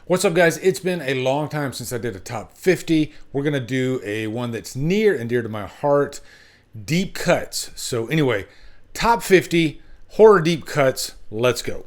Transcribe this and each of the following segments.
What's up, guys? It's been a long time since I did a top 50. We're gonna do a one that's near and dear to my heart, deep cuts. So anyway, top 50 horror deep cuts. Let's go.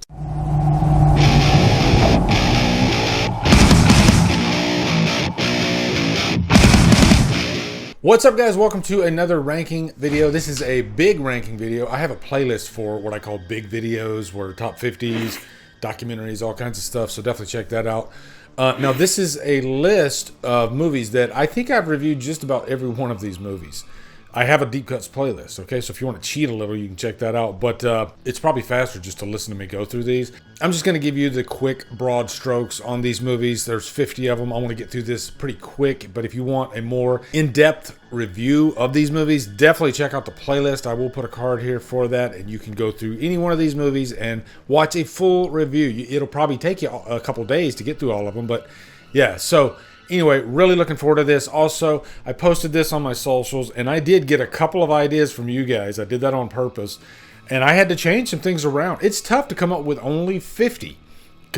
What's up, guys? Welcome to another ranking video. This is a big ranking video. I have a playlist for what I call big videos, where top 50s, documentaries, all kinds of stuff, so definitely check that out. Now, this is a list of movies that I think I've reviewed just about every one of these movies. I have a deep cuts playlist, okay? So if you want to cheat a little, you can check that out. But it's probably faster just to listen to me go through these. I'm just going to give you the quick, broad strokes on these movies. There's 50 of them. I want to get through this pretty quick. But if you want a more in-depth review of these movies, definitely check out the playlist. I will put a card here for that, and you can go through any one of these movies and watch a full review. It'll probably take you a couple days to get through all of them. But yeah, so anyway, really looking forward to this. Also, I posted this on my socials, and I did get a couple of ideas from you guys. I did that on purpose, and I had to change some things around. It's tough to come up with only 50,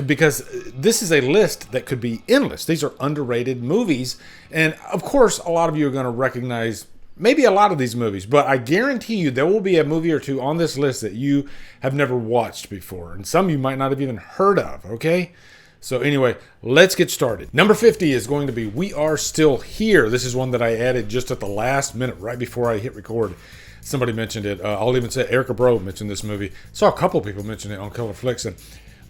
because this is a list that could be endless. These are underrated movies, and of course, a lot of you are going to recognize maybe a lot of these movies, but I guarantee you there will be a movie or two on this list that you have never watched before, and some you might not have even heard of, okay? So anyway, let's get started. Number 50 is going to be We Are Still Here. This is one that I added just at the last minute, right before I hit record. Somebody mentioned it. I'll even say Erica Bro mentioned this movie. Saw a couple people mention it on Killer Flicks, and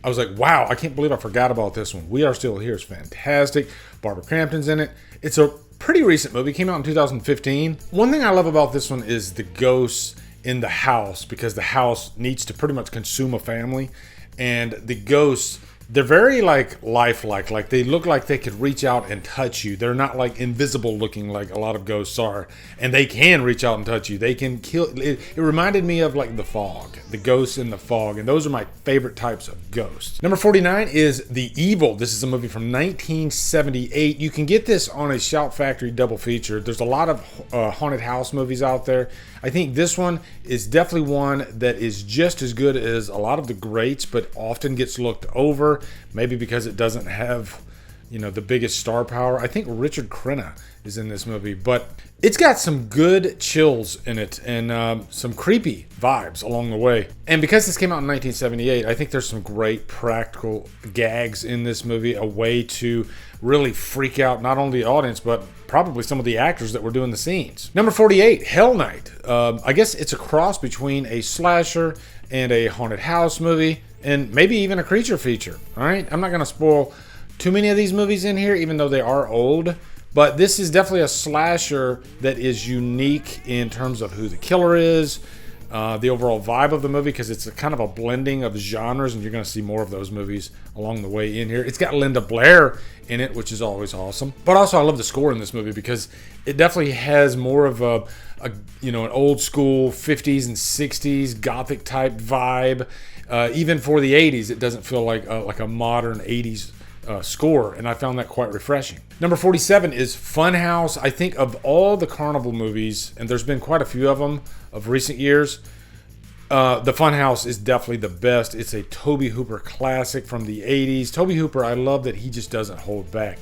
I was like, wow, I can't believe I forgot about this one. We Are Still Here is fantastic. Barbara Crampton's in it. It's a pretty recent movie. It came out in 2015. One thing I love about this one is the ghosts in the house, because the house needs to pretty much consume a family, and the ghosts, they're very lifelike. Like, they look like they could reach out and touch you. They're not like invisible looking like a lot of ghosts are. And they can reach out and touch you. They can kill. It reminded me of like The Fog, the ghosts in The Fog. And those are my favorite types of ghosts. Number 49 is The Evil. This is a movie from 1978. You can get this on a Shout Factory double feature. There's a lot of haunted house movies out there. I think this one is definitely one that is just as good as a lot of the greats, but often gets looked over, maybe because it doesn't have, the biggest star power. I think Richard Crenna is in this movie, but it's got some good chills in it and some creepy vibes along the way. And because this came out in 1978, I think there's some great practical gags in this movie, a way to really freak out not only the audience, but probably some of the actors that were doing the scenes. Number 48, Hell Night. I guess it's a cross between a slasher and a haunted house movie, and maybe even a creature feature. All right, I'm not going to spoil too many of these movies in here, even though they are old, but this is definitely a slasher that is unique in terms of who the killer is, the overall vibe of the movie, because it's a kind of a blending of genres, and you're going to see more of those movies along the way in here. It's got Linda Blair in it, which is always awesome. But also, I love the score in this movie, because it definitely has more of an old school 50s and 60s gothic type vibe. Even for the 80s, it doesn't feel like a modern 80s score, and I found that quite refreshing. Number 47 is Funhouse. I think of all the carnival movies, and there's been quite a few of them of recent years, the Funhouse is definitely the best. It's a Tobe Hooper classic from the 80s. Tobe Hooper, I love that he just doesn't hold back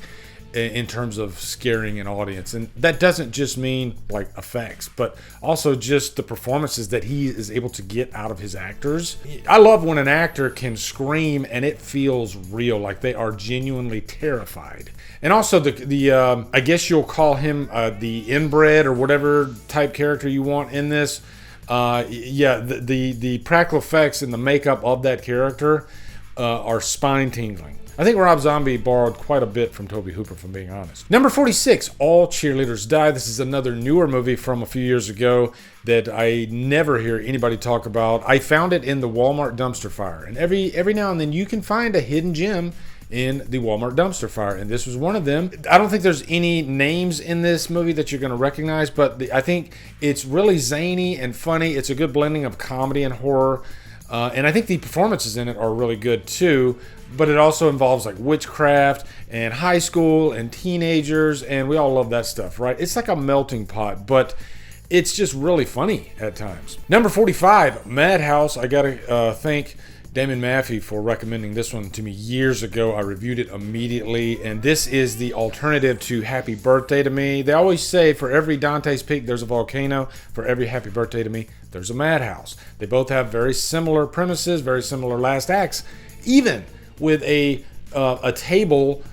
in terms of scaring an audience, and that doesn't just mean like effects, but also just the performances that he is able to get out of his actors. I love when an actor can scream and it feels real, like they are genuinely terrified. And also the I guess you'll call him the inbred or whatever type character you want in this. The practical effects and the makeup of that character are spine tingling. I think Rob Zombie borrowed quite a bit from Tobe Hooper, if I'm being honest. Number 46, All Cheerleaders Die. This is another newer movie from a few years ago that I never hear anybody talk about. I found it in the Walmart dumpster fire, and every now and then you can find a hidden gem in the Walmart dumpster fire, and this was one of them. I don't think there's any names in this movie that you're going to recognize, but I think it's really zany and funny. It's a good blending of comedy and horror. And I think the performances in it are really good too, but it also involves like witchcraft and high school and teenagers, and we all love that stuff, right? It's like a melting pot, but it's just really funny at times. Number 45, Madhouse. I gotta think Damon Maffey for recommending this one to me years ago. I reviewed it immediately, and this is the alternative to Happy Birthday to Me. They always say for every Dante's Peak, there's a volcano. For every Happy Birthday to Me, there's a madhouse. They both have very similar premises, very similar last acts, even with a table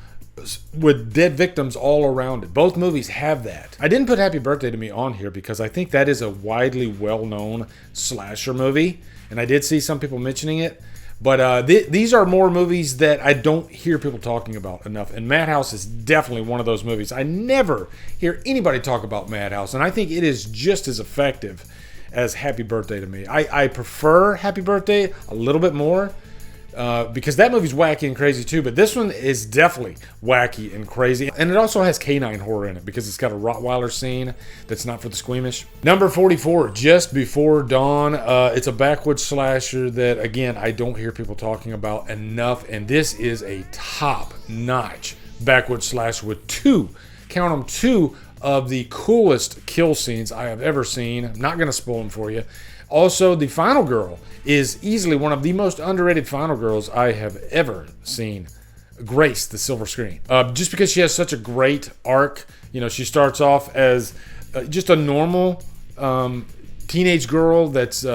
with dead victims all around it. Both movies have that. I didn't put Happy Birthday to Me on here because I think that is a widely well-known slasher movie, and I did see some people mentioning it. But these are more movies that I don't hear people talking about enough. And Madhouse is definitely one of those movies. I never hear anybody talk about Madhouse. And I think it is just as effective as Happy Birthday to Me. I prefer Happy Birthday a little bit more because that movie's wacky and crazy too. But this one is definitely wacky and crazy. And it also has canine horror in it because it's got a Rottweiler scene that's not for the squeamish. Number 44, Just Before Dawn. It's a backwoods slasher that, again, I don't hear people talking about enough. And this is a top-notch backwoods slasher with two of the coolest kill scenes I have ever seen. I'm not going to spoil them for you. Also, the final girl is easily one of the most underrated final girls I have ever seen grace the silver screen. Just because she has such a great arc. You know, she starts off as just a normal teenage girl that's,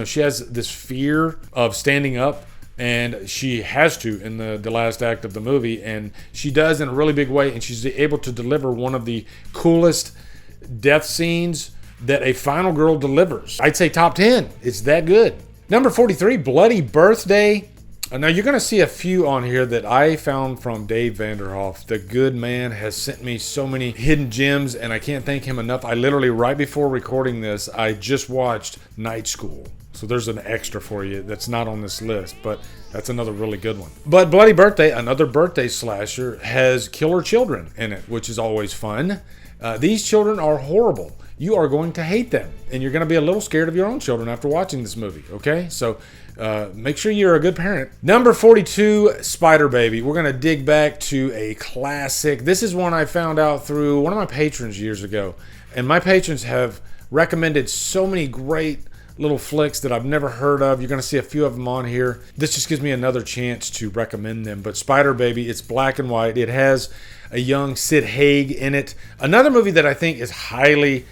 she has this fear of standing up, and she has to in the last act of the movie, and she does in a really big way, and she's able to deliver one of the coolest death scenes that a final girl delivers. I'd say top 10. It's that good. Number 43, Bloody Birthday. Now, you're going to see a few on here that I found from Dave Vanderhoff. The good man has sent me so many hidden gems, and I can't thank him enough. I literally, right before recording this, I just watched Night School. So there's an extra for you that's not on this list, but that's another really good one. But Bloody Birthday, another birthday slasher, has killer children in it, which is always fun. These children are horrible. You are going to hate them, and you're going to be a little scared of your own children after watching this movie, okay? So make sure you're a good parent. Number 42, Spider Baby. We're going to dig back to a classic. This is one I found out through one of my patrons years ago, and my patrons have recommended so many great little flicks that I've never heard of. You're going to see a few of them on here. This just gives me another chance to recommend them. But Spider Baby, it's black and white. It has a young Sid Haig in it. Another movie that I think is highly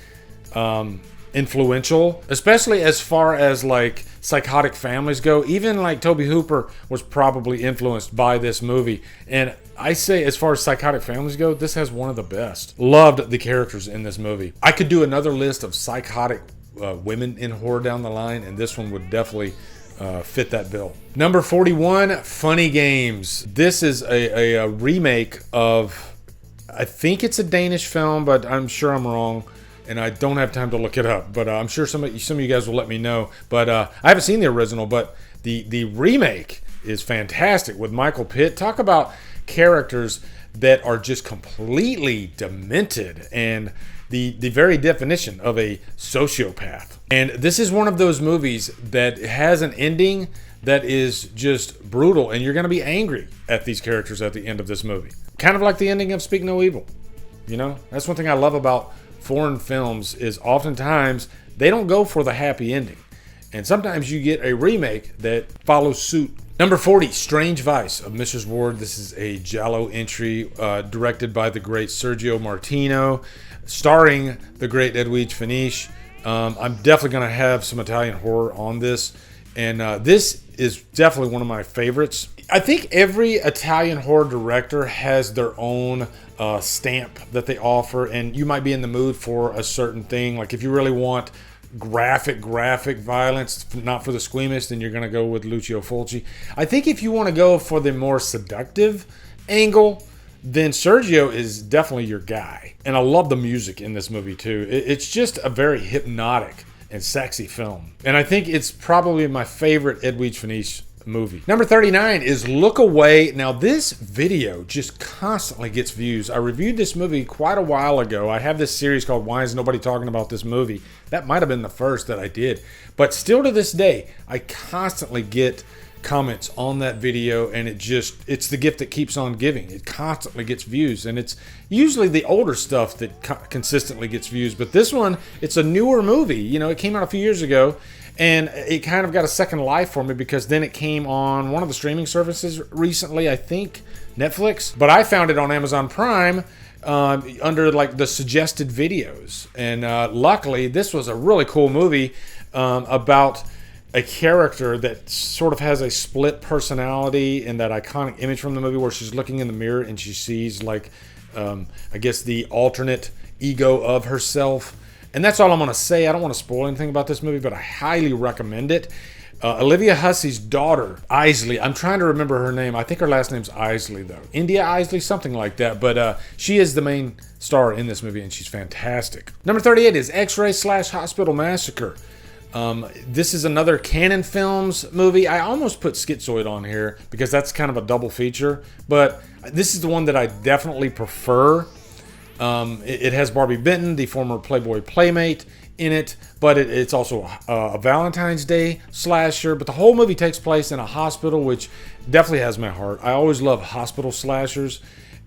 influential, especially as far as like psychotic families go. Even like Tobe Hooper was probably influenced by this movie. And I say, as far as psychotic families go, this has one of the best. Loved the characters in this movie. I could do another list of psychotic women in horror down the line, and this one would definitely fit that bill. Number 41, Funny Games. This is a remake of, I think it's a Danish film, but I'm sure I'm wrong, and I don't have time to look it up. But I'm sure some of you guys will let me know. But I haven't seen the original, but the remake is fantastic with Michael Pitt. Talk about characters that are just completely demented and the very definition of a sociopath. And this is one of those movies that has an ending that is just brutal, and you're going to be angry at these characters at the end of this movie. Kind of like the ending of Speak No Evil. You know, that's one thing I love about foreign films is oftentimes they don't go for the happy ending. And sometimes you get a remake that follows suit. Number 40, Strange Vice of Mrs. Ward. This is a Giallo entry directed by the great Sergio Martino, starring the great Edwige Finish. I'm definitely going to have some Italian horror on this. And this is definitely one of my favorites. I think every Italian horror director has their own stamp that they offer. And you might be in the mood for a certain thing. Like if you really want graphic violence, not for the squeamish, then you're going to go with Lucio Fulci. I think if you want to go for the more seductive angle, then Sergio is definitely your guy. And I love the music in this movie too. It's just a very hypnotic and sexy film. And I think it's probably my favorite Edwige Finish movie. Number 39 is Look Away. Now this video just constantly gets views. I reviewed this movie quite a while ago. I have this series called Why Is Nobody Talking About This Movie? That might have been the first that I did. But still to this day, I constantly get comments on that video, and it's the gift that keeps on giving. It constantly gets views, and it's usually the older stuff that consistently gets views. But this one, it's a newer movie. You know, it came out a few years ago, And it kind of got a second life for me because then it came on one of the streaming services recently, I think Netflix. But I found it on Amazon Prime under like the suggested videos. And luckily, this was a really cool movie about a character that sort of has a split personality in that iconic image from the movie where she's looking in the mirror and she sees like, I guess the alternate ego of herself. And that's all I'm going to say. I don't want to spoil anything about this movie, but I highly recommend it. Olivia Hussey's daughter, Isley. I'm trying to remember her name. I think her last name's Isley, though. India Isley, something like that. But she is the main star in this movie, and she's fantastic. Number 38 is X-Ray/Hospital Massacre. This is another Canon Films movie. I almost put Schizoid on here because that's kind of a double feature. But this is the one that I definitely prefer. It has Barbie Benton, the former Playboy Playmate, in it, but it's also a Valentine's Day slasher. But the whole movie takes place in a hospital, which definitely has my heart. I always love hospital slashers,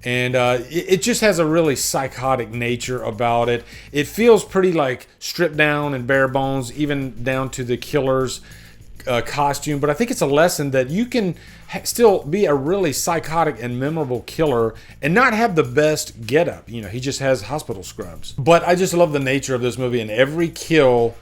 and it just has a really psychotic nature about it. It feels pretty like stripped down and bare bones, even down to the killer's costume. But I think it's a lesson that you can still be a really psychotic and memorable killer and not have the best getup. You know, he just has hospital scrubs. But I just love the nature of this movie, and every kill,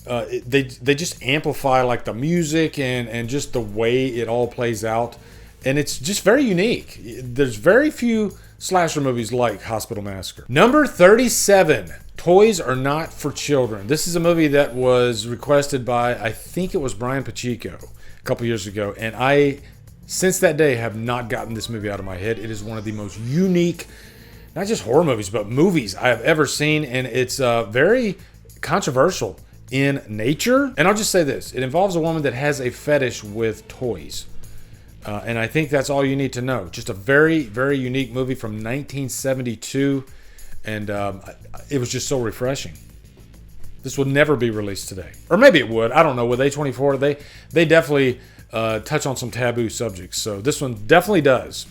they just amplify like the music and just the way it all plays out. And it's just very unique. There's very few slasher movies like Hospital Massacre. Number 37, Toys Are Not for Children. This is a movie that was requested by, I think it was Brian Pacheco a couple years ago. And I, since that day, have not gotten this movie out of my head. It is one of the most unique, not just horror movies, but movies I have ever seen. And it's very controversial in nature. And I'll just say this. It involves a woman that has a fetish with toys. And I think that's all you need to know. Just a very, very unique movie from 1972. And it was just so refreshing. This would never be released today. Or maybe it would. I don't know. With A24, they definitely touch on some taboo subjects. So this one definitely does.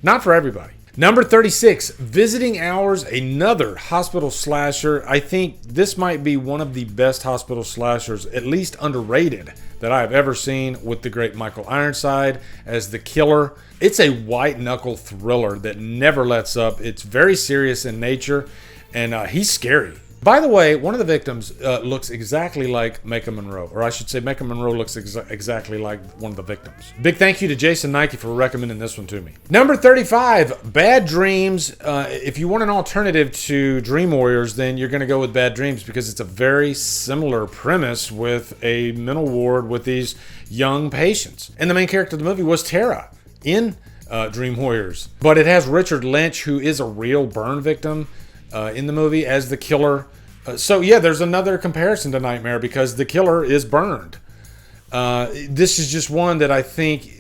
Not for everybody. Number 36, Visiting Hours, another hospital slasher. I think this might be one of the best hospital slashers, at least underrated, that I have ever seen, with the great Michael Ironside as the killer. It's a white-knuckle thriller that never lets up. It's very serious in nature, and he's scary. By the way, one of the victims looks exactly like Maika Monroe, or I should say Maika Monroe looks exactly like one of the victims. Big thank you to Jason Nike for recommending this one to me. Number 35, Bad Dreams. If you want an alternative to Dream Warriors, then you're going to go with Bad Dreams because it's a very similar premise with a mental ward with these young patients. And the main character of the movie was Tara in Dream Warriors. But it has Richard Lynch, who is a real burn victim in the movie, as the killer. So yeah, there's another comparison to Nightmare because the killer is burned. This is just one that I think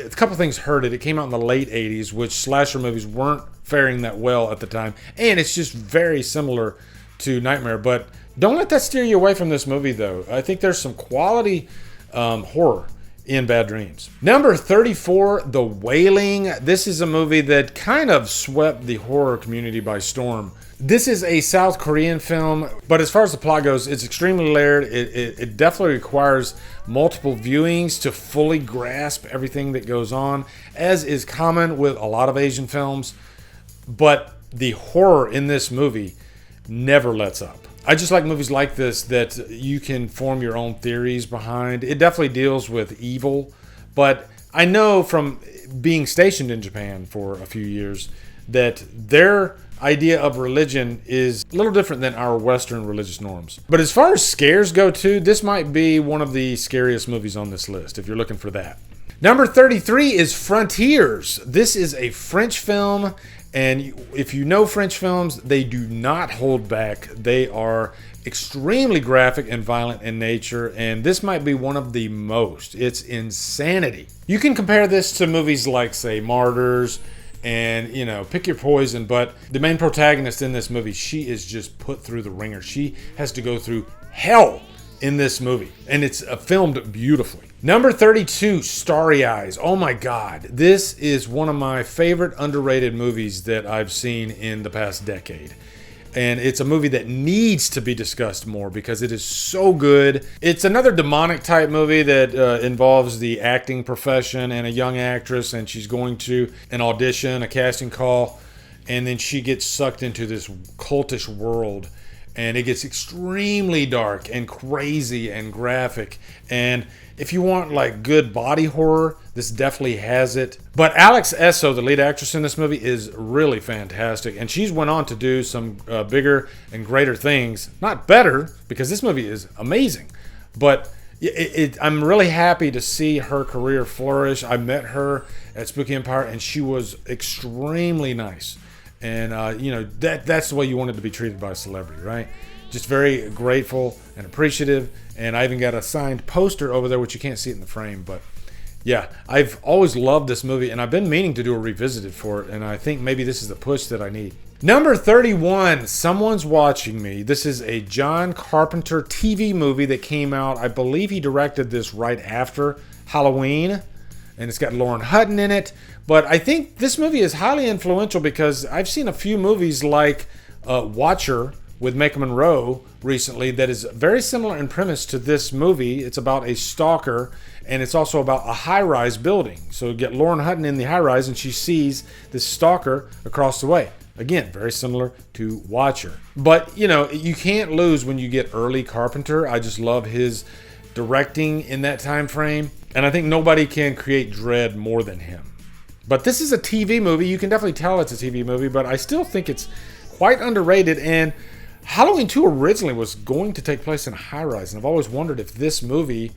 a couple things hurt it. It came out in the late 80s, which slasher movies weren't faring that well at the time. And it's just very similar to Nightmare. But don't let that steer you away from this movie, though. I think there's some quality horror in Bad Dreams. Number 34, The Wailing. This is a movie that kind of swept the horror community by storm. This is a South Korean film, but as far as the plot goes, it's extremely layered. It definitely requires multiple viewings to fully grasp everything that goes on, as is common with a lot of Asian films. But the horror in this movie never lets up. I just like movies like this that you can form your own theories behind. It definitely deals with evil, but I know from being stationed in Japan for a few years that their idea of religion is a little different than our Western religious norms. But as far as scares go too, this might be one of the scariest movies on this list if you're looking for that. Number 33 is Frontiers. This is a French film, and if you know French films, they do not hold back. They are extremely graphic and violent in nature, and this might be one of the most. It's insanity. You can compare this to movies like, say, Martyrs, and, you know, pick your poison, but the main protagonist in this movie, she is just put through the ringer. She has to go through hell in this movie, and it's filmed beautifully. Number 32, Starry Eyes. Oh my God. This is one of my favorite underrated movies that I've seen in the past decade. And it's a movie that needs to be discussed more because it is so good. It's another demonic type movie that involves the acting profession and a young actress, and she's going to an audition, a casting call, and then she gets sucked into this cultish world, and it gets extremely dark and crazy and graphic. And if you want like good body horror, this definitely has it. But Alex Esso, the lead actress in this movie, is really fantastic. And she's went on to do some bigger and greater things. Not better, because this movie is amazing. But I'm really happy to see her career flourish. I met her at Spooky Empire, and she was extremely nice. And, that's the way you wanted to be treated by a celebrity, right? Just very grateful and appreciative. And I even got a signed poster over there, which you can't see it in the frame. But yeah, I've always loved this movie, and I've been meaning to do a revisited for it. And I think maybe this is the push that I need. Number 31, Someone's Watching Me. This is a John Carpenter TV movie that came out. I believe he directed this right after Halloween. And it's got Lauren Hutton in it. But I think this movie is highly influential because I've seen a few movies like Watcher with Maika Monroe recently that is very similar in premise to this movie. It's about a stalker, and it's also about a high-rise building. So you get Lauren Hutton in the high-rise, and she sees this stalker across the way. Again, very similar to Watcher. But, you can't lose when you get early Carpenter. I just love his directing in that time frame. And I think nobody can create dread more than him. But this is a TV movie. You can definitely tell it's a TV movie, but I still think it's quite underrated. And Halloween 2 originally was going to take place in a high-rise, and I've always wondered if this movie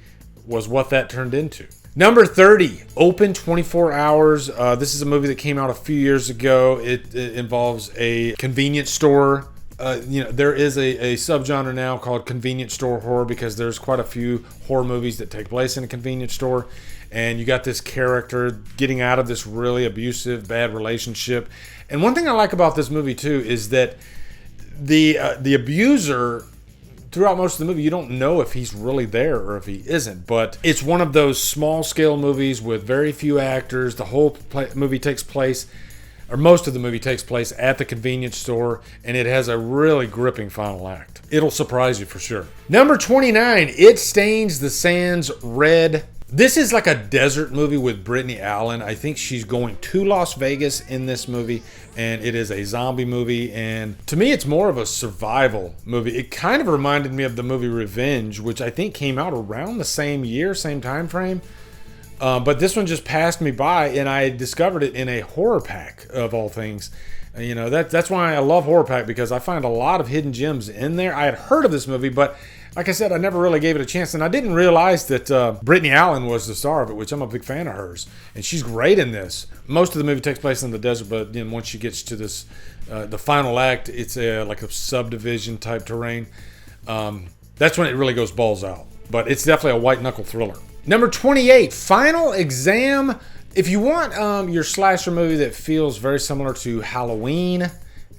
was what that turned into. Number 30, Open 24 Hours. This is a movie that came out a few years ago. It involves a convenience store. There is a subgenre now called convenience store horror because there's quite a few horror movies that take place in a convenience store. And you got this character getting out of this really abusive, bad relationship. And one thing I like about this movie, too, is that the abuser, throughout most of the movie, you don't know if he's really there or if he isn't. But it's one of those small-scale movies with very few actors. The whole movie takes place, or most of the movie takes place at the convenience store, and it has a really gripping final act. It'll surprise you for sure. Number 29, It Stains the Sands Red. This is like a desert movie with Brittany Allen. I think she's going to Las Vegas in this movie, and it is a zombie movie. And to me, it's more of a survival movie. It kind of reminded me of the movie Revenge, which I think came out around the same year, same time frame. But this one just passed me by, and I discovered it in a horror pack of all things. That's why I love horror pack, because I find a lot of hidden gems in there. I had heard of this movie, but like I said, I never really gave it a chance, and I didn't realize that Brittany Allen was the star of it, which I'm a big fan of hers, and she's great in this. Most of the movie takes place in the desert, but then once she gets to this, the final act, it's like a subdivision type terrain. That's when it really goes balls out, but it's definitely a white knuckle thriller. Number 28, Final Exam. If you want your slasher movie that feels very similar to Halloween,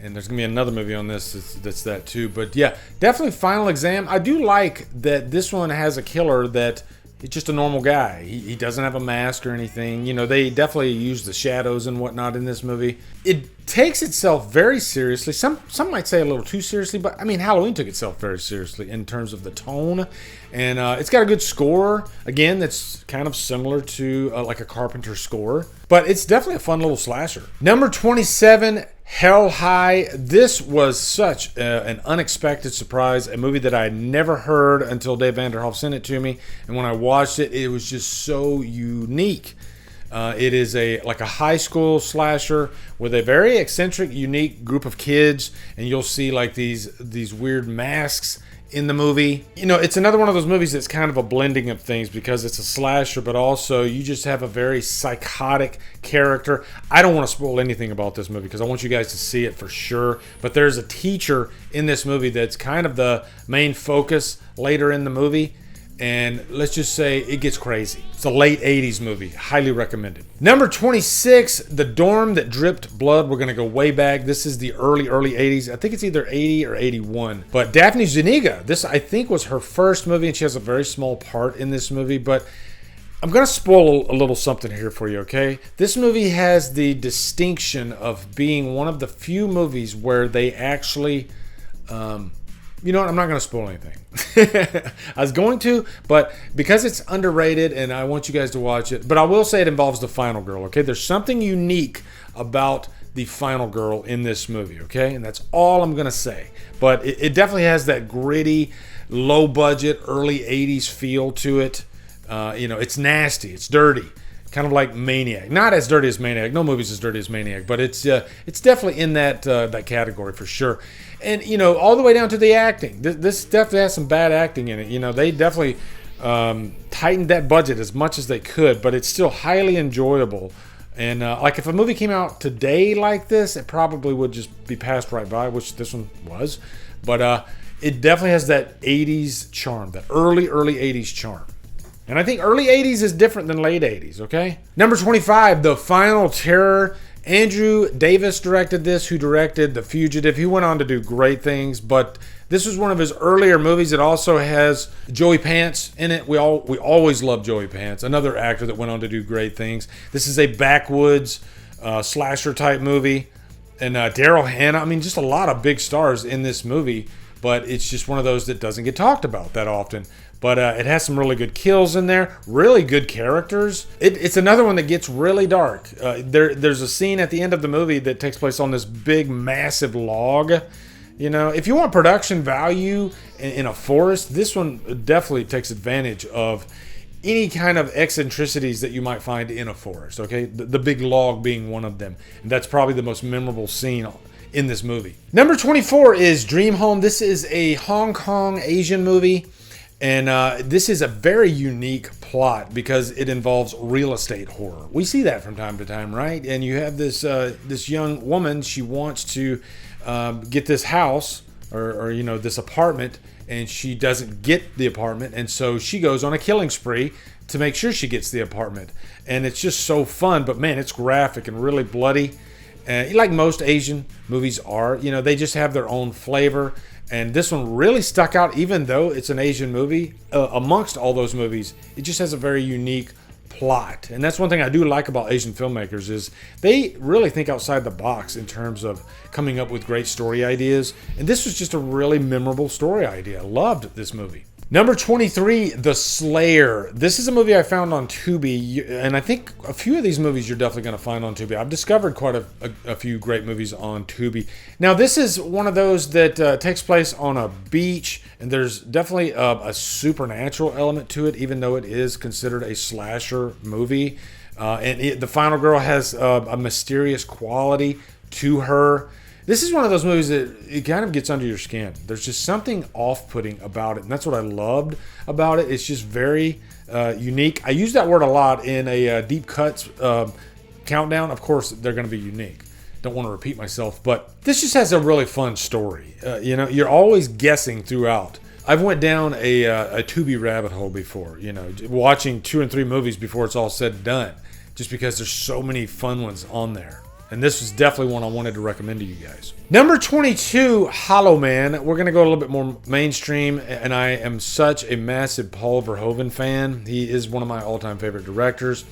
and there's going to be another movie on this that's that too. But yeah, definitely Final Exam. I do like that this one has a killer that is just a normal guy. He doesn't have a mask or anything. They definitely use the shadows and whatnot in this movie. It takes itself very seriously. Some might say a little too seriously, but I mean, Halloween took itself very seriously in terms of the tone. And it's got a good score. Again, that's kind of similar to like a Carpenter score. But it's definitely a fun little slasher. Number 27, Hell High. This was such an unexpected surprise. A movie that I had never heard until Dave Vanderhoff sent it to me. And when I watched it, it was just so unique. It is like a high school slasher with a very eccentric, unique group of kids. And you'll see like these weird masks in the movie. It's another one of those movies that's kind of a blending of things because it's a slasher, but also you just have a very psychotic character. I don't want to spoil anything about this movie because I want you guys to see it for sure. But there's a teacher in this movie that's kind of the main focus later in the movie. And let's just say it gets crazy. It's a late 80s movie. Highly recommended. Number 26, The Dorm That Dripped Blood. We're going to go way back. This is the early 80s. I think it's either 80 or 81. But Daphne Zuniga, this I think was her first movie, and she has a very small part in this movie. But I'm going to spoil a little something here for you, okay? This movie has the distinction of being one of the few movies where they actually You know what? I'm not going to spoil anything. I was going to, but because it's underrated and I want you guys to watch it, but I will say it involves the final girl, okay? There's something unique about the final girl in this movie, okay? And that's all I'm going to say. But it definitely has that gritty, low budget, early 80s feel to it. It's nasty. It's dirty. Kind of like Maniac. Not as dirty as Maniac. No movie's as dirty as Maniac, but it's definitely in that category for sure. And, all the way down to the acting. This definitely has some bad acting in it. They definitely tightened that budget as much as they could, but it's still highly enjoyable. And if a movie came out today like this, it probably would just be passed right by, which this one was. But it definitely has that 80s charm, that early 80s charm. And I think early 80s is different than late 80s, okay? Number 25, The Final Terror. Andrew Davis directed this, who directed The Fugitive. He went on to do great things, but this was one of his earlier movies. It also has Joey Pants in it. We always love Joey Pants, another actor that went on to do great things. This is a backwoods slasher type movie. And Daryl Hannah, just a lot of big stars in this movie, but it's just one of those that doesn't get talked about that often. But it has some really good kills in there, really good characters. It's another one that gets really dark. There's a scene at the end of the movie that takes place on this big, massive log. If you want production value in a forest, this one definitely takes advantage of any kind of eccentricities that you might find in a forest, okay? The big log being one of them. And that's probably the most memorable scene in this movie. Number 24 is Dream Home. This is a Hong Kong Asian movie. And this is a very unique plot because it involves real estate horror. We see that from time to time, right? And you have this young woman. She wants to get this house or this apartment, and she doesn't get the apartment, and so she goes on a killing spree to make sure she gets the apartment. And it's just so fun, but man, it's graphic and really bloody. Like most Asian movies are, they just have their own flavor. And this one really stuck out, even though it's an Asian movie. Amongst all those movies, it just has a very unique plot. And that's one thing I do like about Asian filmmakers is they really think outside the box in terms of coming up with great story ideas. And this was just a really memorable story idea. I loved this movie. Number 23, The Slayer. This is a movie I found on Tubi, and I think a few of these movies you're definitely going to find on Tubi. I've discovered quite a few great movies on Tubi. Now, this is one of those that takes place on a beach, and there's definitely a supernatural element to it, even though it is considered a slasher movie. The final girl has a mysterious quality to her. This is one of those movies that it kind of gets under your skin. There's just something off-putting about it, and that's what I loved about it. It's just very unique. I use that word a lot in a deep cuts countdown. Of course, they're going to be unique. Don't want to repeat myself, but this just has a really fun story. You're always guessing throughout. I've went down a Tubi rabbit hole before, watching 2 and 3 movies before it's all said and done, just because there's so many fun ones on there. And this is definitely one I wanted to recommend to you guys. Number 22, Hollow Man. We're going to go a little bit more mainstream, and I am such a massive Paul Verhoeven fan. He is one of my all-time favorite directors.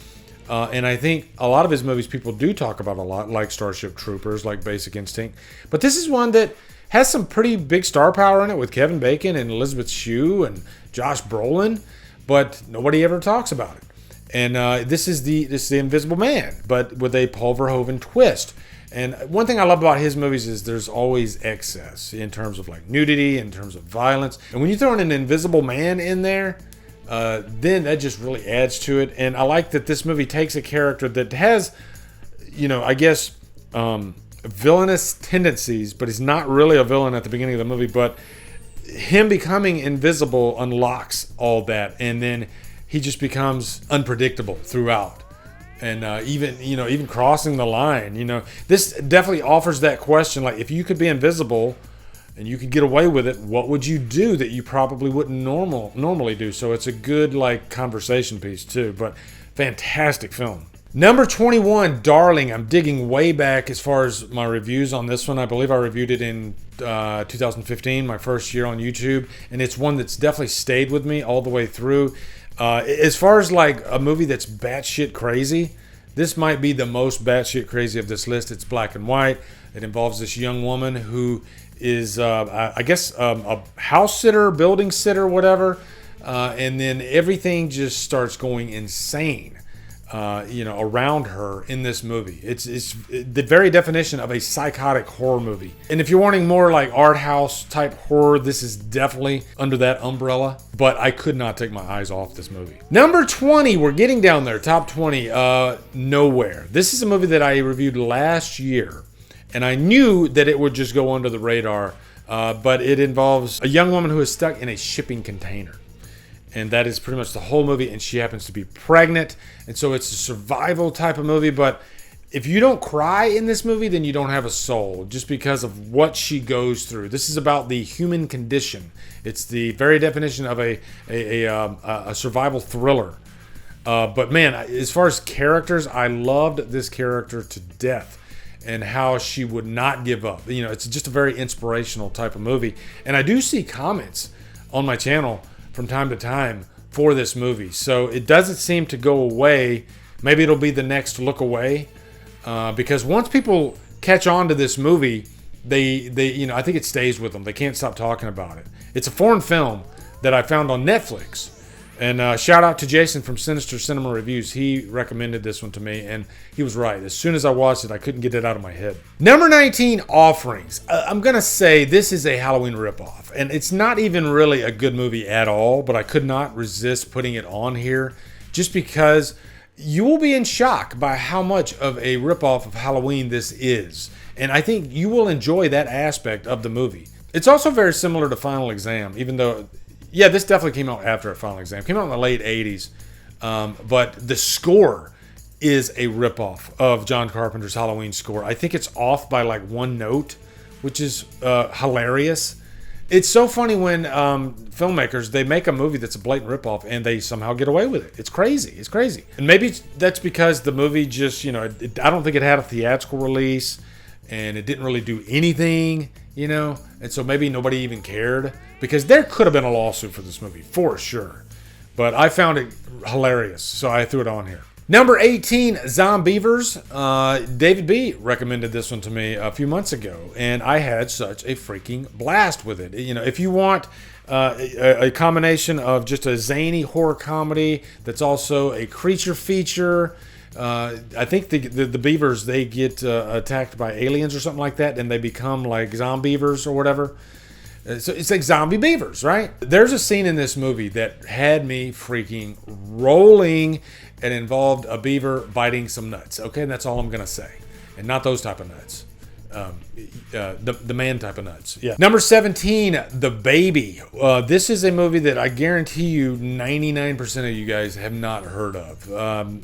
And I think a lot of his movies people do talk about a lot, like Starship Troopers, like Basic Instinct. But this is one that has some pretty big star power in it with Kevin Bacon and Elizabeth Shue and Josh Brolin, but nobody ever talks about it. And this is the Invisible Man, but with a Paul Verhoeven twist. And one thing I love about his movies is there's always excess in terms of like nudity, in terms of violence. And when you throw in an Invisible Man in there, then that just really adds to it. And I like that this movie takes a character that has, villainous tendencies, but he's not really a villain at the beginning of the movie. But him becoming invisible unlocks all that, and then he just becomes unpredictable throughout. And even crossing the line, this definitely offers that question. Like, if you could be invisible and you could get away with it, what would you do that you probably wouldn't normally do? So it's a good conversation piece too. But fantastic film. Number 21, Darling. I'm digging way back as far as my reviews on this one. I believe I reviewed it in 2015, my first year on YouTube, and it's one that's definitely stayed with me all the way through. As far as like a movie that's batshit crazy, this might be the most batshit crazy of this list. It's black and white. It involves this young woman who is, I guess, a house sitter, building sitter, whatever. And then everything just starts going insane, around her in this movie. It's the very definition of a psychotic horror movie. And if you're wanting more like art house type horror, this is definitely under that umbrella. But I could not take my eyes off this movie. Number 20, we're getting down there. Top 20, Nowhere. This is a movie that I reviewed last year. And I knew that it would just go under the radar. But it involves a young woman who is stuck in a shipping container. And that is pretty much the whole movie, and she happens to be pregnant. And so it's a survival type of movie, but if you don't cry in this movie, then you don't have a soul, just because of what she goes through. This is about the human condition. It's the very definition of a survival thriller. But man, as far as characters, I loved this character to death, and how she would not give up. It's just a very inspirational type of movie. And I do see comments on my channel from time to time for this movie, so it doesn't seem to go away. Maybe it'll be the next look away, because once people catch on to this movie, they I think it stays with them. They can't stop talking about it. It's a foreign film that I found on Netflix, and shout out to Jason from Sinister Cinema Reviews. He recommended this one to me, and he was right. As soon as I watched it, I couldn't get it out of my head. Number 19, Offerings. I'm gonna say this is a Halloween ripoff, and it's not even really a good movie at all, but I could not resist putting it on here just because you will be in shock by how much of a ripoff of Halloween this is, and I think you will enjoy that aspect of the movie. It's also very similar to Final Exam, even though, yeah, this definitely came out after Final Exam. It came out in the late 80s, but the score is a ripoff of John Carpenter's Halloween score. I think it's off by like one note, which is hilarious. It's so funny when filmmakers, they make a movie that's a blatant ripoff and they somehow get away with it. It's crazy. It's crazy. And maybe that's because the movie just, I don't think it had a theatrical release and it didn't really do anything, and so maybe nobody even cared, because there could have been a lawsuit for this movie, for sure. But I found it hilarious, so I threw it on here. Number 18, Zombievers. David B. recommended this one to me a few months ago, and I had such a freaking blast with it. If you want a combination of just a zany horror comedy that's also a creature feature, I think the beavers, they get attacked by aliens or something like that, and they become like zombievers or whatever. So it's like zombie beavers, right? There's a scene in this movie that had me freaking rolling and involved a beaver biting some nuts. Okay, and that's all I'm gonna say, and not those type of nuts. The man type of nuts. Yeah. Number 17, The Baby. This is a movie that I guarantee you 99% of you guys have not heard of.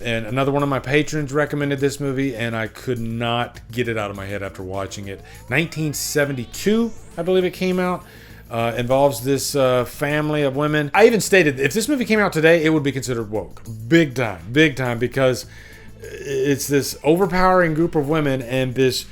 And another one of my patrons recommended this movie, and I could not get it out of my head after watching it. 1972, I believe it came out. Involves this family of women. I even stated if this movie came out today, it would be considered woke. Big time, because it's this overpowering group of women and this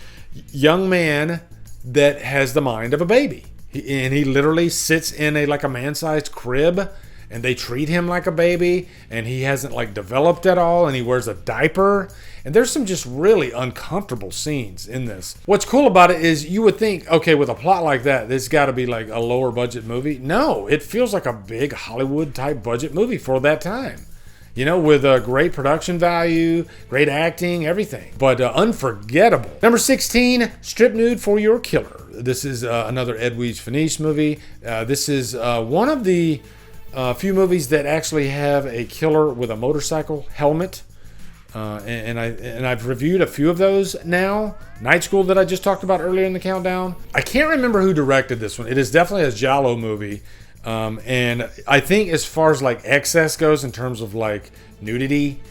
young man that has the mind of a baby. He literally sits in a man-sized crib, and they treat him like a baby, and he hasn't developed at all, and he wears a diaper. And there's some just really uncomfortable scenes in this. What's cool about it is you would think, okay, with a plot like that, this got to be like a lower budget movie. No, it feels like a big Hollywood type budget movie for that time. With a great production value, great acting, everything. But unforgettable. Number 16, Strip Nude for Your Killer. This is another Edwige Finish movie. This is one of the few movies that actually have a killer with a motorcycle helmet. And I've reviewed a few of those now. Night School that I just talked about earlier in the countdown. I can't remember who directed this one. It is definitely a Giallo movie. And I think as far as excess goes in terms of nudity,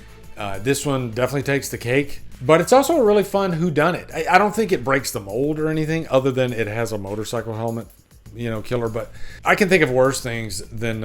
this one definitely takes the cake. But it's also a really fun whodunit. I don't think it breaks the mold or anything other than it has a motorcycle helmet, killer. But I can think of worse things than,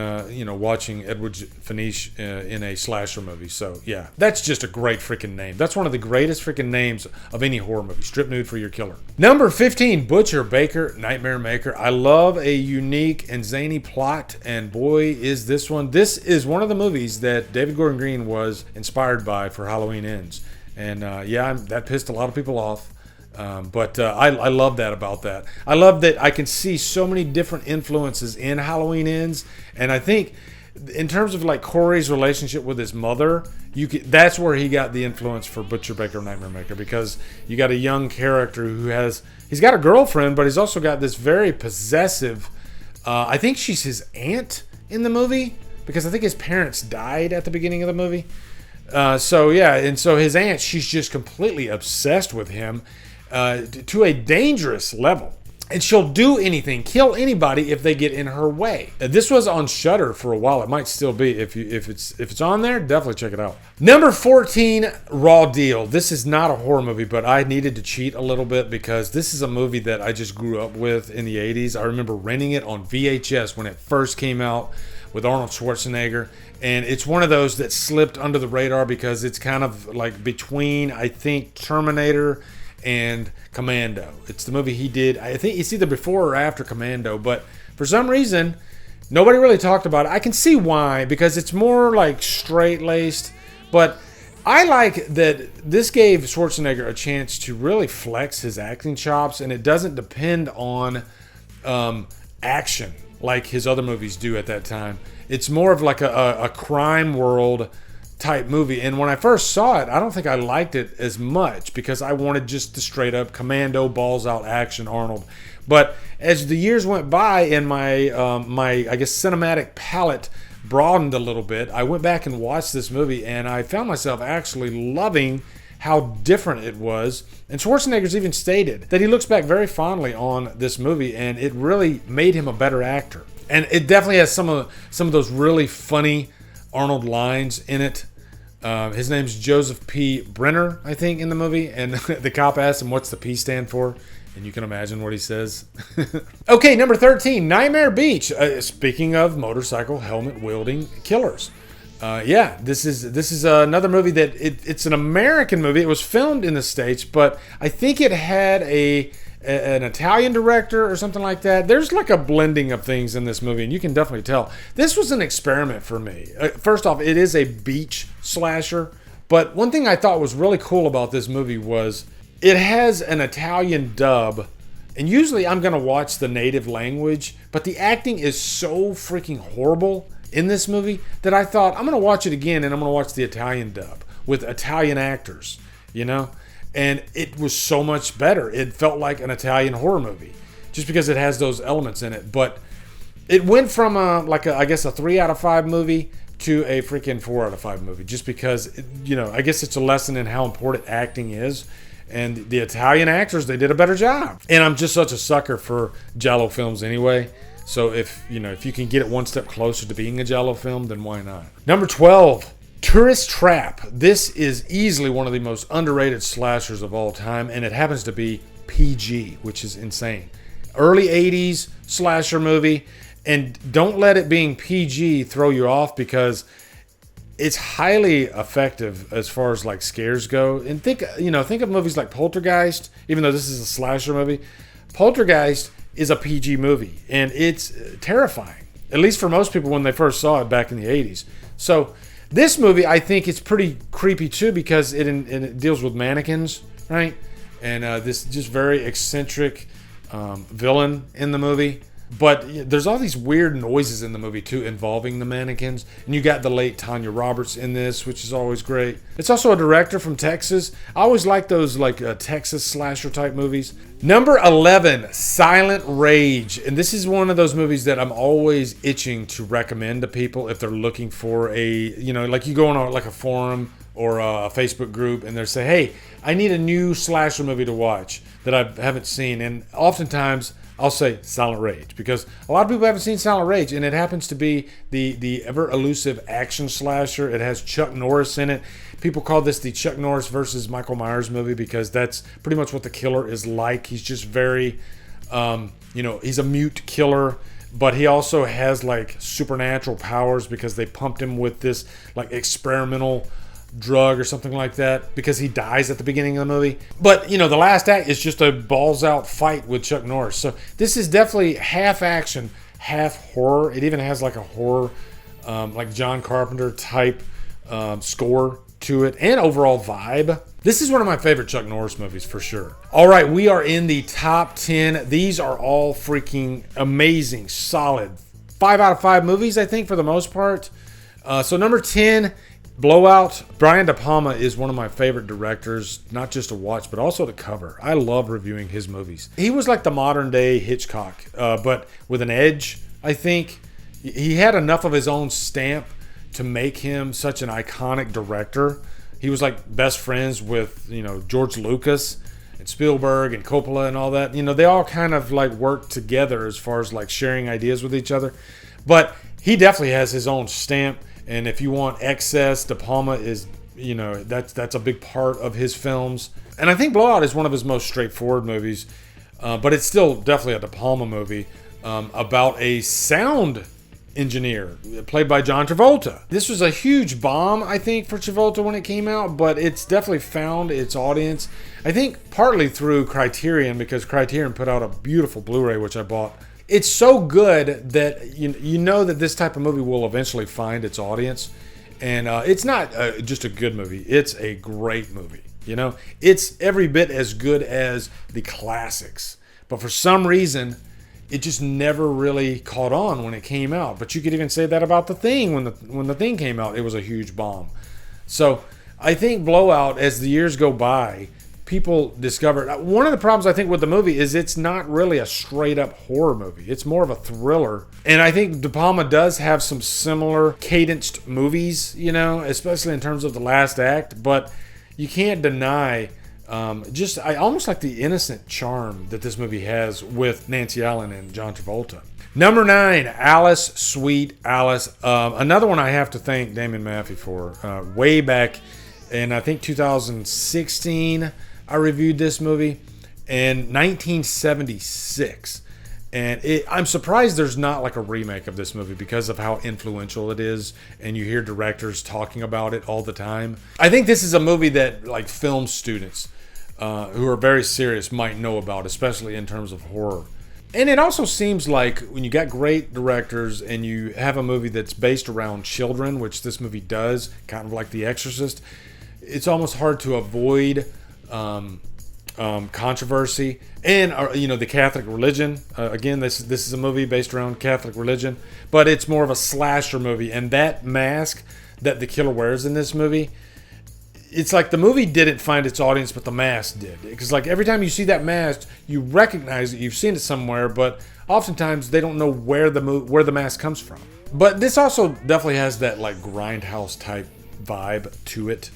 watching Edwige Finish in a slasher movie. So, yeah, that's just a great freaking name. That's one of the greatest freaking names of any horror movie. Strip Nude for Your Killer. Number 15, Butcher Baker, Nightmare Maker. I love a unique and zany plot, and boy, is this one. This is one of the movies that David Gordon Green was inspired by for Halloween Ends. And, that pissed a lot of people off. But I love that about that. I love that I can see so many different influences in Halloween Ends, and I think in terms of like Corey's relationship with his mother, that's where he got the influence for Butcher Baker Nightmare Maker, because you got a young character he's got a girlfriend, but he's also got this very possessive, I think she's his aunt in the movie, because I think his parents died at the beginning of the movie. So his aunt, she's just completely obsessed with him to a dangerous level. And she'll do anything, kill anybody if they get in her way. This was on Shudder for a while. It might still be. If it's on there, definitely check it out. Number 14, Raw Deal. This is not a horror movie, but I needed to cheat a little bit because this is a movie that I just grew up with in the 80s. I remember renting it on VHS when it first came out with Arnold Schwarzenegger. And it's one of those that slipped under the radar because it's kind of like between, I think, Terminator and Commando. It's the movie he did. I think it's either before or after Commando, but for some reason nobody really talked about it. I can see why, because it's more like straight-laced, but I like that this gave Schwarzenegger a chance to really flex his acting chops, and it doesn't depend on action like his other movies do at that time. It's more of like a crime world type movie. And when I first saw it, I don't think I liked it as much because I wanted just the straight up Commando, balls out action Arnold. But as the years went by and my I guess cinematic palette broadened a little bit, I went back and watched this movie and I found myself actually loving how different it was. And Schwarzenegger's even stated that he looks back very fondly on this movie and it really made him a better actor. And it definitely has some of those really funny Arnold lines in it. His name's Joseph P. Brenner, I think, in the movie. And the cop asks him, what's the P stand for? And you can imagine what he says. Okay, number 13, Nightmare Beach. Speaking of motorcycle helmet wielding killers. This is another movie that it's an American movie. It was filmed in the States, but I think it had an Italian director or something like that. There's like a blending of things in this movie, and you can definitely tell. This was an experiment for me. First off, it is a beach slasher, but one thing I thought was really cool about this movie was it has an Italian dub, and usually I'm going to watch the native language, but the acting is so freaking horrible in this movie that I thought I'm going to watch it again, and I'm going to watch the Italian dub with Italian actors, you know? And it was so much better. It felt like an Italian horror movie just because it has those elements in it. But it went from I guess a 3 out of 5 movie to a freaking 4 out of 5 movie just because, I guess it's a lesson in how important acting is. And the Italian actors, they did a better job. And I'm just such a sucker for giallo films anyway. So if you can get it one step closer to being a giallo film, then why not? Number 12. Tourist Trap. This is easily one of the most underrated slashers of all time, and it happens to be PG, which is insane. Early 80s slasher movie, and don't let it being PG throw you off because it's highly effective as far as like scares go. And think of movies like Poltergeist, even though this is a slasher movie. Poltergeist is a PG movie, and it's terrifying, at least for most people when they first saw it back in the 80s. So this movie, I think, is pretty creepy too because it deals with mannequins, right? And this just very eccentric villain in the movie. But there's all these weird noises in the movie too involving the mannequins. And you got the late Tanya Roberts in this, which is always great. It's also a director from Texas. I always like those Texas slasher type movies. Number 11, Silent Rage. And this is one of those movies that I'm always itching to recommend to people if they're looking for like you go on a forum or a Facebook group and they say, hey, I need a new slasher movie to watch that I haven't seen. And oftentimes I'll say Silent Rage because a lot of people haven't seen Silent Rage, and it happens to be the ever elusive action slasher. It has Chuck Norris in it. People call this the Chuck Norris versus Michael Myers movie because that's pretty much what the killer is like. He's just very, he's a mute killer, but he also has like supernatural powers because they pumped him with this like experimental drug or something like that because he dies at the beginning of the movie. But the last act is just a balls out fight with Chuck Norris. So this is definitely half action, half horror. It even has like a horror like John Carpenter type score to it and overall vibe. This is one of my favorite Chuck Norris movies for sure. All right, we are in the top 10. These are all freaking amazing, solid 5 out of 5 movies, I think, for the most part. So number 10, Blowout. Brian De Palma is one of my favorite directors, not just to watch, but also to cover. I love reviewing his movies. He was like the modern day Hitchcock, but with an edge, I think. He had enough of his own stamp to make him such an iconic director. He was like best friends with, George Lucas and Spielberg and Coppola and all that. They all kind of like worked together as far as like sharing ideas with each other. But he definitely has his own stamp. And if you want excess, De Palma is, that's a big part of his films. And I think Blowout is one of his most straightforward movies. But it's still definitely a De Palma movie about a sound engineer played by John Travolta. This was a huge bomb, I think, for Travolta when it came out, but it's definitely found its audience. I think partly through Criterion, because Criterion put out a beautiful Blu-ray, which I bought. It's so good that you know that this type of movie will eventually find its audience. And it's not just a good movie. It's a great movie. It's every bit as good as the classics. But for some reason, it just never really caught on when it came out. But you could even say that about The Thing. When the Thing came out, it was a huge bomb. So I think Blowout, as the years go by, people discovered. One of the problems I think with the movie is it's not really a straight up horror movie. It's more of a thriller. And I think De Palma does have some similar cadenced movies, especially in terms of the last act. But you can't deny I almost like the innocent charm that this movie has with Nancy Allen and John Travolta. Number 9, Alice, Sweet Alice. Another one I have to thank Damon Maffei for. Way back in, I think, 2016, I reviewed this movie. In 1976. And I'm surprised there's not like a remake of this movie because of how influential it is, and you hear directors talking about it all the time. I think this is a movie that like film students who are very serious might know about, especially in terms of horror. And it also seems like when you got great directors and you have a movie that's based around children, which this movie does, kind of like The Exorcist, it's almost hard to avoid controversy. And the Catholic religion, again, this is a movie based around Catholic religion, but it's more of a slasher movie. And that mask that the killer wears in this movie, it's like the movie didn't find its audience, but the mask did. Because like every time you see that mask, you recognize it, you've seen it somewhere, but oftentimes they don't know where the mask comes from. But this also definitely has that like grindhouse type vibe to it.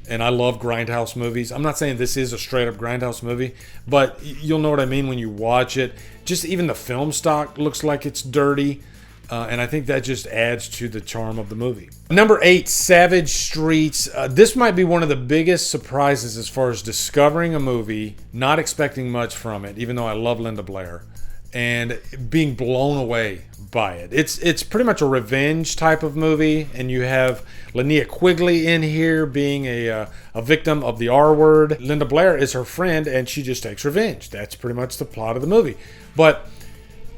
And I love grindhouse movies. I'm not saying this is a straight up grindhouse movie, but you'll know what I mean when you watch it. Just even the film stock looks like it's dirty. And I think that just adds to the charm of the movie. Number 8, Savage Streets. This might be one of the biggest surprises as far as discovering a movie, not expecting much from it, even though I love Linda Blair, and being blown away by it. It's pretty much a revenge type of movie, and you have Linnea Quigley in here being a victim of the R word. Linda Blair is her friend, and she just takes revenge. That's pretty much the plot of the movie. But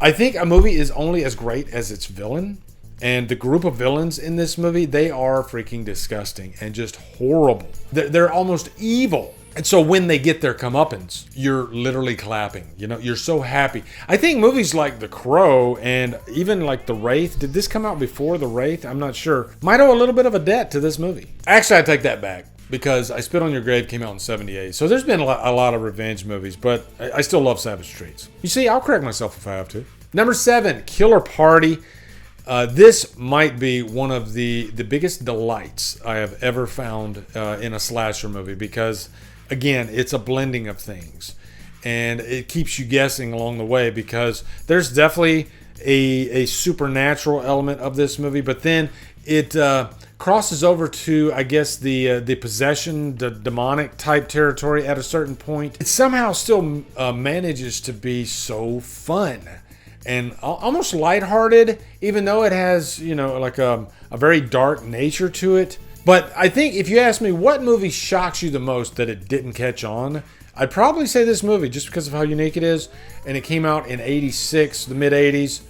I think a movie is only as great as its villain, and the group of villains in this movie, they are freaking disgusting and just horrible. They're almost evil. And so when they get their comeuppance, you're literally clapping. You're so happy. I think movies like The Crow and even like The Wraith, did this come out before The Wraith? I'm not sure. Might owe a little bit of a debt to this movie. Actually, I take that back, because I Spit on Your Grave came out in 78. So there's been a lot of revenge movies, but I still love Savage Streets. You see, I'll correct myself if I have to. Number 7, Killer Party. This might be one of the biggest delights I have ever found in a slasher movie, because again, it's a blending of things, and it keeps you guessing along the way, because there's definitely a supernatural element of this movie, but then it crosses over to, I guess, the possession, the demonic type territory at a certain point. It somehow still manages to be so fun and almost lighthearted, even though it has, like a very dark nature to it. But I think if you ask me what movie shocks you the most that it didn't catch on, I'd probably say this movie, just because of how unique it is. And it came out in 86, the mid 80s.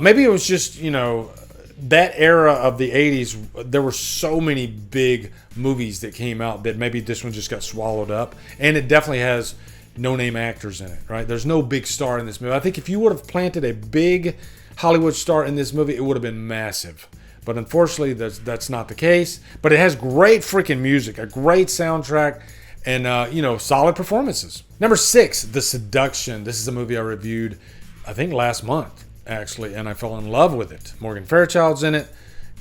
Maybe it was just, that era of the 80s, there were so many big movies that came out that maybe this one just got swallowed up. And it definitely has no-name actors in it, right? There's no big star in this movie. I think if you would have planted a big Hollywood star in this movie, it would have been massive. But unfortunately, that's not the case. But it has great freaking music, a great soundtrack, and, solid performances. Number 6, The Seduction. This is a movie I reviewed, I think, last month, actually, and I fell in love with it. Morgan Fairchild's in it.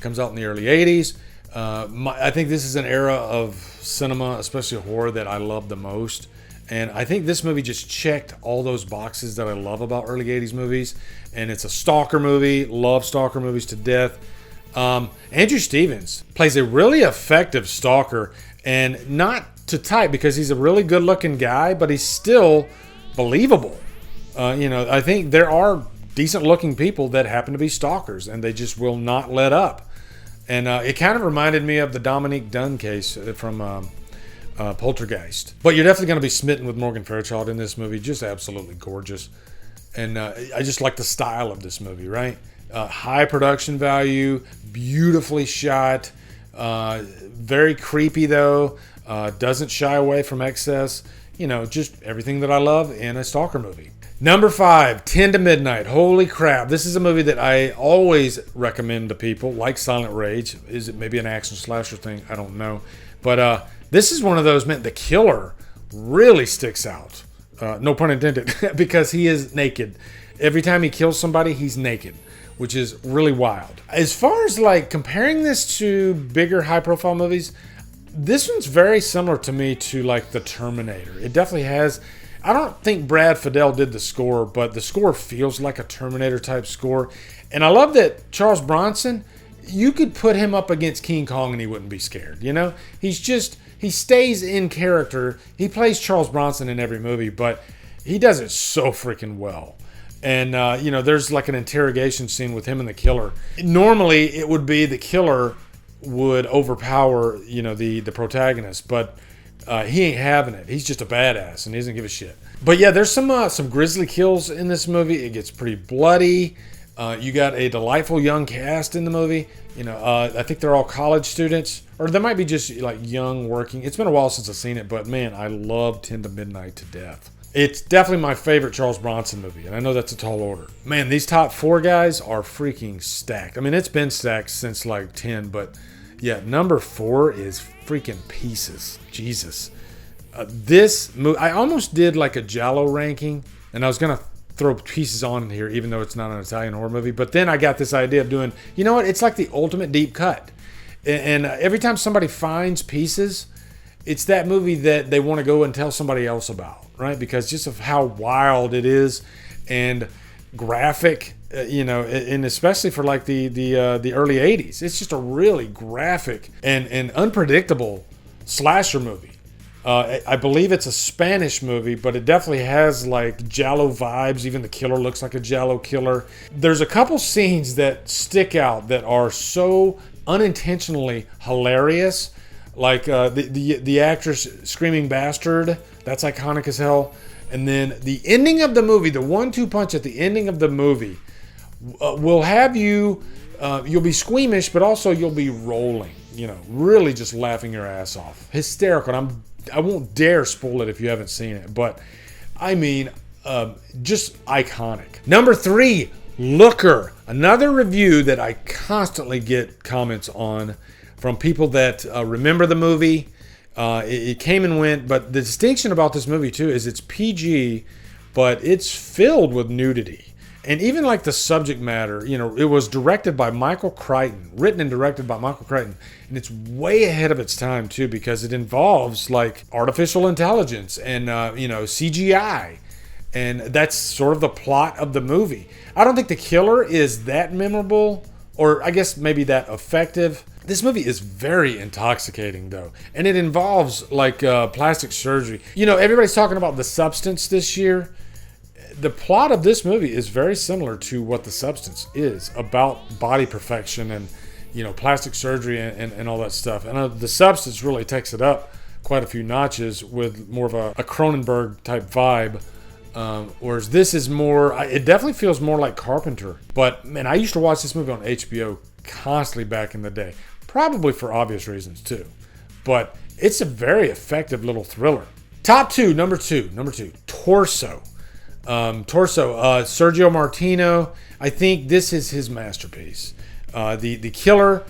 Comes out in the early 80s. I think this is an era of cinema, especially horror, that I love the most. And I think this movie just checked all those boxes that I love about early 80s movies. And it's a stalker movie. Love stalker movies to death. Andrew Stevens plays a really effective stalker, and not to type because he's a really good looking guy, but he's still believable. I think there are decent looking people that happen to be stalkers, and they just will not let up. And it kind of reminded me of the Dominique Dunn case from Poltergeist. But you're definitely going to be smitten with Morgan Fairchild in this movie. Just absolutely gorgeous. And I just like the style of this movie, right? High production value, beautifully shot, very creepy though, doesn't shy away from excess. Just everything that I love in a stalker movie. Number 5, 10 to Midnight. Holy crap. This is a movie that I always recommend to people, like Silent Rage. Is it maybe an action slasher thing? I don't know. But this is one of those, man, the killer really sticks out. No pun intended, because he is naked. Every time he kills somebody, he's naked, which is really wild. As far as like comparing this to bigger high profile movies, this one's very similar to me to like The Terminator. It definitely has, I don't think Brad Fiedel did the score, but the score feels like a Terminator type score. And I love that Charles Bronson, you could put him up against King Kong and he wouldn't be scared. He stays in character. He plays Charles Bronson in every movie, but he does it so freaking well. And, there's like an interrogation scene with him and the killer. Normally, it would be the killer would overpower, the protagonist. But he ain't having it. He's just a badass and he doesn't give a shit. But yeah, there's some grisly kills in this movie. It gets pretty bloody. You got a delightful young cast in the movie. I think they're all college students. Or they might be just like young working. It's been a while since I've seen it. But man, I love 10 to Midnight to death. It's definitely my favorite Charles Bronson movie, and I know that's a tall order. Man, these top 4 guys are freaking stacked. I mean, it's been stacked since like 10, but yeah, number 4 is freaking pieces. Jesus. This movie, I almost did like a Giallo ranking, and I was going to throw pieces on here, even though it's not an Italian horror movie, but then I got this idea of doing, you know what, it's like the ultimate deep cut. And every time somebody finds pieces, it's that movie that they want to go and tell somebody else about, right? Because just of how wild it is and graphic, and especially for like the early 80s. It's just a really graphic and unpredictable slasher movie. I believe it's a Spanish movie, but it definitely has like Giallo vibes. Even the killer looks like a Giallo killer. There's a couple scenes that stick out that are so unintentionally hilarious. Like the actress screaming bastard, that's iconic as hell. And then the ending of the movie, the 1-2 punch at the ending of the movie, will have you, you'll be squeamish, but also you'll be rolling, really just laughing your ass off. Hysterical. And I won't dare spoil it if you haven't seen it, but I mean, just iconic. Number 3, Looker. Another review that I constantly get comments on from people that remember the movie. It came and went, but the distinction about this movie too is it's PG, but it's filled with nudity. And even like the subject matter, it was directed by Michael Crichton, written and directed by Michael Crichton. And it's way ahead of its time too, because it involves like artificial intelligence and, CGI. And that's sort of the plot of the movie. I don't think the killer is that memorable, or I guess maybe that effective. This movie is very intoxicating, though, and it involves like plastic surgery. Everybody's talking about The Substance this year. The plot of this movie is very similar to what The Substance is about, body perfection and plastic surgery and all that stuff. And The Substance really takes it up quite a few notches with more of a Cronenberg type vibe. Whereas this is more, it definitely feels more like Carpenter. But man, I used to watch this movie on HBO constantly back in the day. Probably for obvious reasons too. But it's a very effective little thriller. Top two, number two, Torso. Sergio Martino. I think this is his masterpiece. The killer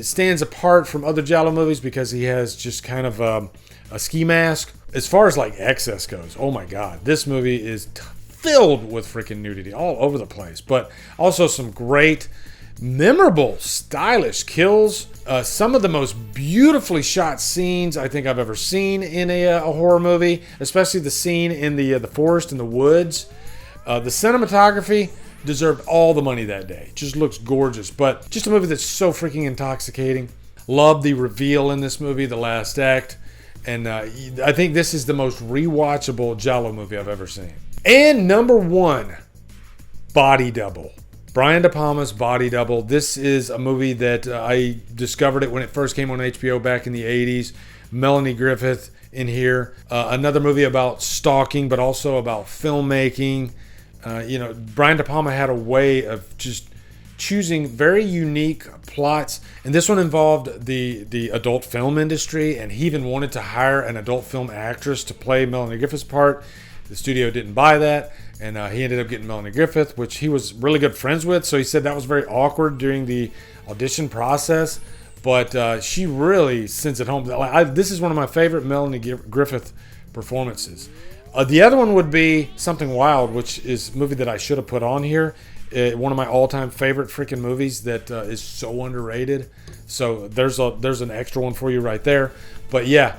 stands apart from other Giallo movies because he has just kind of a ski mask. As far as like excess goes, oh my God, this movie is filled with freaking nudity all over the place. But also some great, memorable, stylish kills. Some of the most beautifully shot scenes I think I've ever seen in a horror movie, especially the scene in the forest in the woods. The cinematography deserved all the money that day. Just looks gorgeous, but just a movie that's so freaking intoxicating. Love the reveal in this movie, the last act. And I think this is the most rewatchable Giallo movie I've ever seen. And number one, Body Double. Brian De Palma's Body Double. This is a movie that I discovered it when it first came on HBO back in the 80s. Melanie Griffith in here. Another movie about stalking, but also about filmmaking. Brian De Palma had a way of just choosing very unique plots, and this one involved the adult film industry, and he even wanted to hire an adult film actress to play Melanie Griffith's part. The studio didn't buy that, and he ended up getting Melanie Griffith, which he was really good friends with, so he said that was very awkward during the audition process, but she really sends it home. This is one of my favorite Melanie Griffith performances. The other one would be Something Wild, which is a movie that I should have put on here. One of my all-time favorite freaking movies that is so underrated. So there's an extra one for you right there. But yeah,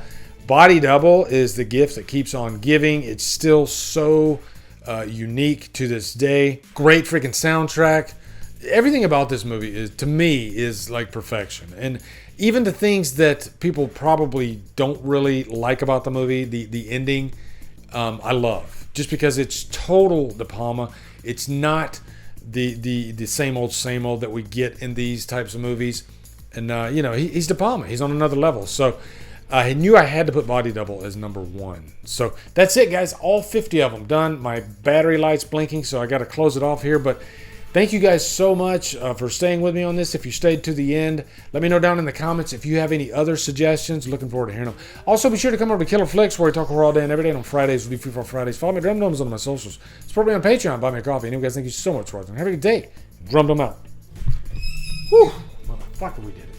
Body Double is the gift that keeps on giving. It's still so unique to this day. Great freaking soundtrack. Everything about this movie is like perfection. And even the things that people probably don't really like about the movie, the ending, I love. Just because it's total De Palma. It's not the same old that we get in these types of movies, and he's De Palma. He's on another level. So I knew I had to put Body Double as number one. So that's it, guys. All 50 of them done. My battery light's blinking, so I got to close it off here. But thank you guys so much for staying with me on this. If you stayed to the end, let me know down in the comments if you have any other suggestions. Looking forward to hearing them. Also, be sure to come over to Killer Flicks, where we talk horror all day and every day. And on Fridays, we do Free for Fridays. Follow me, Drumdums, on my socials. Support me on Patreon. Buy me a coffee. Anyway, guys, thank you so much for watching. Have a good day. Drumdum out. Whew. Motherfucker, we did it.